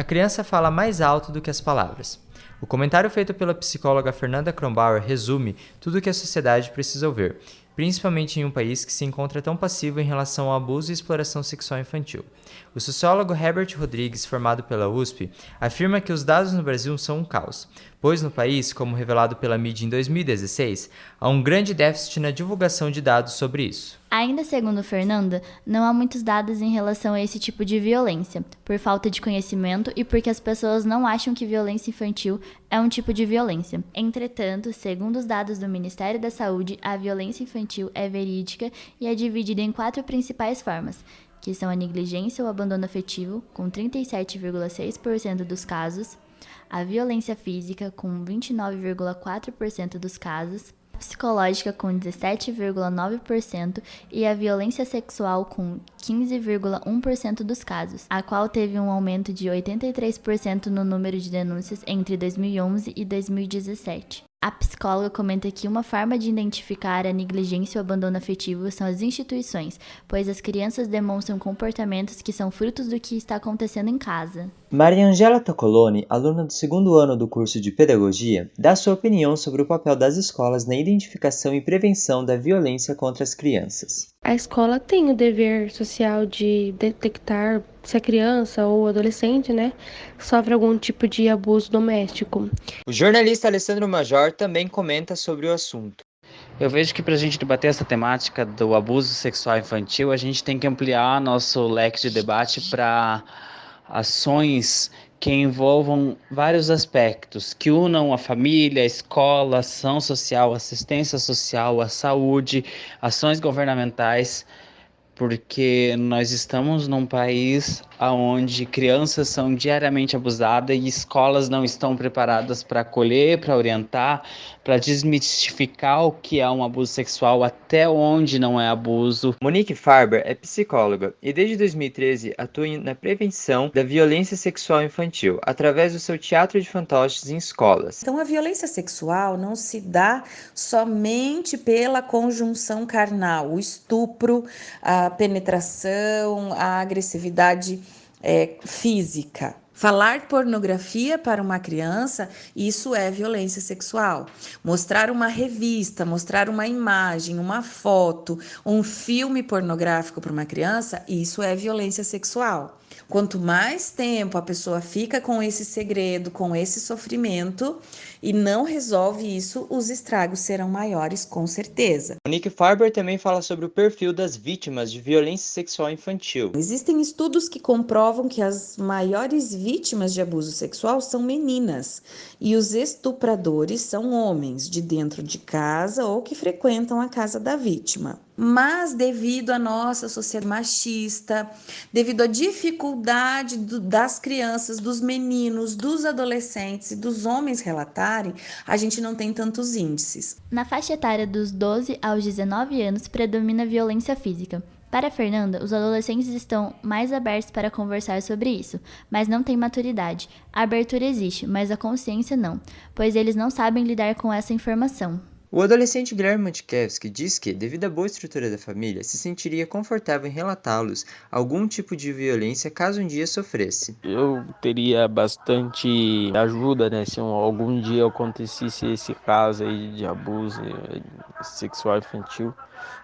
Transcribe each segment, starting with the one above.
A criança fala mais alto do que as palavras. O comentário feito pela psicóloga Fernanda Kronbauer resume tudo o que a sociedade precisa ouvir, principalmente em um país que se encontra tão passivo em relação ao abuso e exploração sexual infantil. O sociólogo Herbert Rodrigues, formado pela USP, afirma que os dados no Brasil são um caos, pois no país, como revelado pela mídia em 2016, há um grande déficit na divulgação de dados sobre isso. Ainda segundo Fernanda, não há muitos dados em relação a esse tipo de violência, por falta de conhecimento e porque as pessoas não acham que violência infantil é um tipo de violência. Entretanto, segundo os dados do Ministério da Saúde, a violência infantil é verídica e é dividida em 4 principais formas, que são a negligência ou abandono afetivo, com 37,6% dos casos, a violência física, com 29,4% dos casos, psicológica com 17,9% e a violência sexual com 15,1% dos casos, a qual teve um aumento de 83% no número de denúncias entre 2011 e 2017. A psicóloga comenta que uma forma de identificar a negligência e o abandono afetivo são as instituições, pois as crianças demonstram comportamentos que são frutos do que está acontecendo em casa. Maria Angela Toccoloni, aluna do 2º ano do curso de Pedagogia, dá sua opinião sobre o papel das escolas na identificação e prevenção da violência contra as crianças. A escola tem o dever social de detectar se a criança ou adolescente, sofre algum tipo de abuso doméstico. O jornalista Alessandro Major também comenta sobre o assunto. Eu vejo que para a gente debater essa temática do abuso sexual infantil, a gente tem que ampliar nosso leque de debate para ações que envolvam vários aspectos, que unam a família, a escola, a ação social, assistência social, a saúde, ações governamentais, porque nós estamos num país onde crianças são diariamente abusadas e escolas não estão preparadas para acolher, para orientar, para desmistificar o que é um abuso sexual, até onde não é abuso. Monique Farber é psicóloga e desde 2013 atua na prevenção da violência sexual infantil, através do seu teatro de fantoches em escolas. Então a violência sexual não se dá somente pela conjunção carnal, o estupro, a penetração, a agressividade física. Falar pornografia para uma criança, isso é violência sexual. Mostrar uma revista, mostrar uma imagem, uma foto, um filme pornográfico para uma criança, isso é violência sexual. Quanto mais tempo a pessoa fica com esse segredo, com esse sofrimento e não resolve isso, os estragos serão maiores, com certeza. Monique Farber também fala sobre o perfil das vítimas de violência sexual infantil. Existem estudos que comprovam que as maiores vítimas de abuso sexual são meninas e os estupradores são homens de dentro de casa ou que frequentam a casa da vítima. Mas devido à nossa sociedade machista, devido à dificuldade das crianças, dos meninos, dos adolescentes e dos homens relatarem, a gente não tem tantos índices. Na faixa etária dos 12 aos 19 anos predomina a violência física. Para Fernanda, os adolescentes estão mais abertos para conversar sobre isso, mas não têm maturidade. A abertura existe, mas a consciência não, pois eles não sabem lidar com essa informação. O adolescente Guilherme Mantkowski diz que, devido à boa estrutura da família, se sentiria confortável em relatá-los algum tipo de violência caso um dia sofresse. Eu teria bastante ajuda, se algum dia acontecesse esse caso aí de abuso sexual infantil,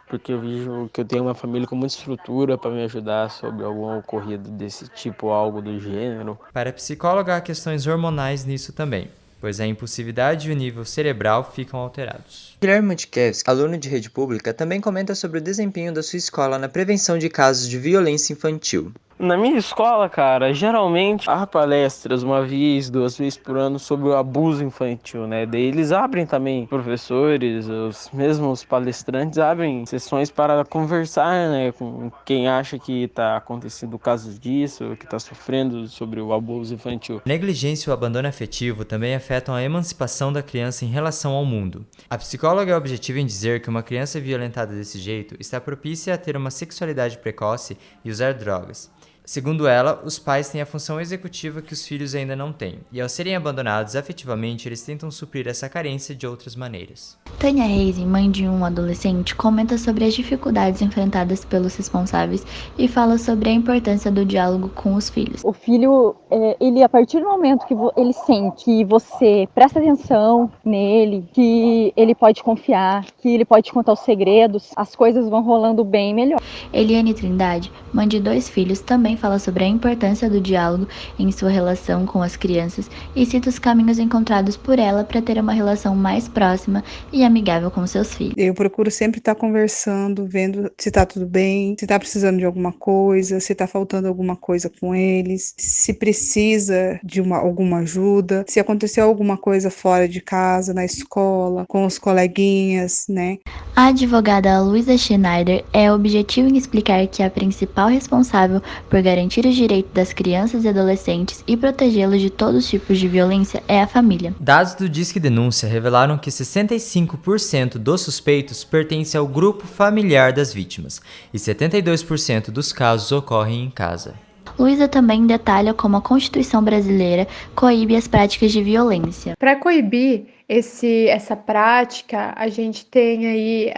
porque eu vejo que eu tenho uma família com muita estrutura para me ajudar sobre algum ocorrido desse tipo ou algo do gênero. Para a psicóloga, há questões hormonais nisso também, pois a impulsividade e o nível cerebral ficam alterados. Guilherme Mantkowski, aluno de rede pública, também comenta sobre o desempenho da sua escola na prevenção de casos de violência infantil. Na minha escola, cara, geralmente há palestras 2 vezes por ano sobre o abuso infantil, Daí eles abrem também, professores, os mesmos palestrantes abrem sessões para conversar, com quem acha que está acontecendo casos disso, que está sofrendo sobre o abuso infantil. Negligência e o abandono afetivo também afetam a emancipação da criança em relação ao mundo. A psicóloga é objetiva em dizer que uma criança violentada desse jeito está propícia a ter uma sexualidade precoce e usar drogas. Segundo ela, os pais têm a função executiva que os filhos ainda não têm, e ao serem abandonados afetivamente, eles tentam suprir essa carência de outras maneiras. Tânia Reis, mãe de um adolescente, comenta sobre as dificuldades enfrentadas pelos responsáveis e fala sobre a importância do diálogo com os filhos. O filho, ele a partir do momento que ele sente que você presta atenção nele, que ele pode confiar, que ele pode contar os segredos, as coisas vão rolando bem melhor. Eliane Trindade, mãe de 2 filhos, também fala sobre a importância do diálogo em sua relação com as crianças e cita os caminhos encontrados por ela para ter uma relação mais próxima e amigável com seus filhos. Eu procuro sempre estar conversando, vendo se está tudo bem, se está precisando de alguma coisa, se está faltando alguma coisa com eles, se precisa de alguma ajuda, se aconteceu alguma coisa fora de casa, na escola, com os coleguinhas, né? A advogada Luísa Schneider é objetiva em explicar que a principal responsável por garantir os direitos das crianças e adolescentes e protegê-los de todos os tipos de violência é a família. Dados do Disque Denúncia revelaram que 65% dos suspeitos pertencem ao grupo familiar das vítimas e 72% dos casos ocorrem em casa. Luísa também detalha como a Constituição brasileira coíbe as práticas de violência. Para coibir essa prática, a gente tem aí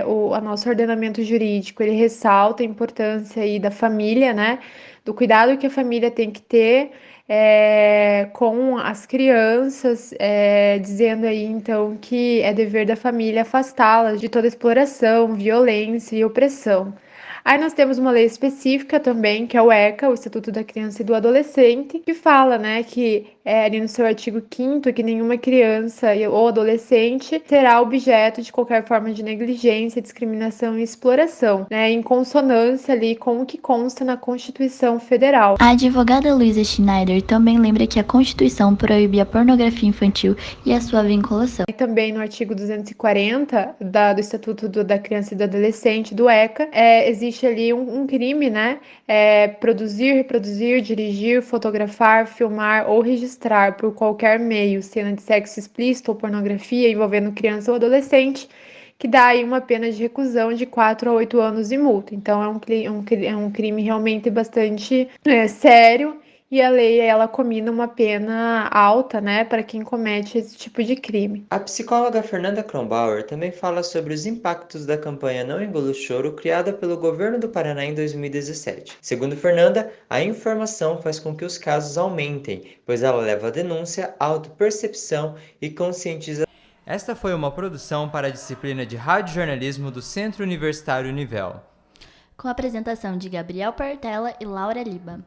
o nosso ordenamento jurídico, ele ressalta a importância aí da família, né? Do cuidado que a família tem que ter com as crianças, dizendo aí então que é dever da família afastá-las de toda exploração, violência e opressão. Aí nós temos uma lei específica também, que é o ECA, o Estatuto da Criança e do Adolescente, que fala, né, que ali no seu artigo 5º, que nenhuma criança ou adolescente será objeto de qualquer forma de negligência, discriminação e exploração, né, em consonância ali com o que consta na Constituição Federal. A advogada Luísa Schneider também lembra que a Constituição proíbe a pornografia infantil e a sua vinculação. E também no artigo 240 do Estatuto da Criança e do Adolescente, do ECA, existe ali um crime, né, produzir, reproduzir, dirigir, fotografar, filmar ou registrar por qualquer meio cena de sexo explícito ou pornografia envolvendo criança ou adolescente, que dá aí uma pena de reclusão de 4 a 8 anos e multa. Então é um crime realmente bastante sério, e a lei ela combina uma pena alta, né, para quem comete esse tipo de crime. A psicóloga Fernanda Kronbauer também fala sobre os impactos da campanha Não Engula o Choro criada pelo governo do Paraná em 2017. Segundo Fernanda, a informação faz com que os casos aumentem, pois ela leva a denúncia, autopercepção e conscientização. Esta foi uma produção para a disciplina de Radiojornalismo do Centro Universitário Univel, com a apresentação de Gabriel Portela e Laura Liba.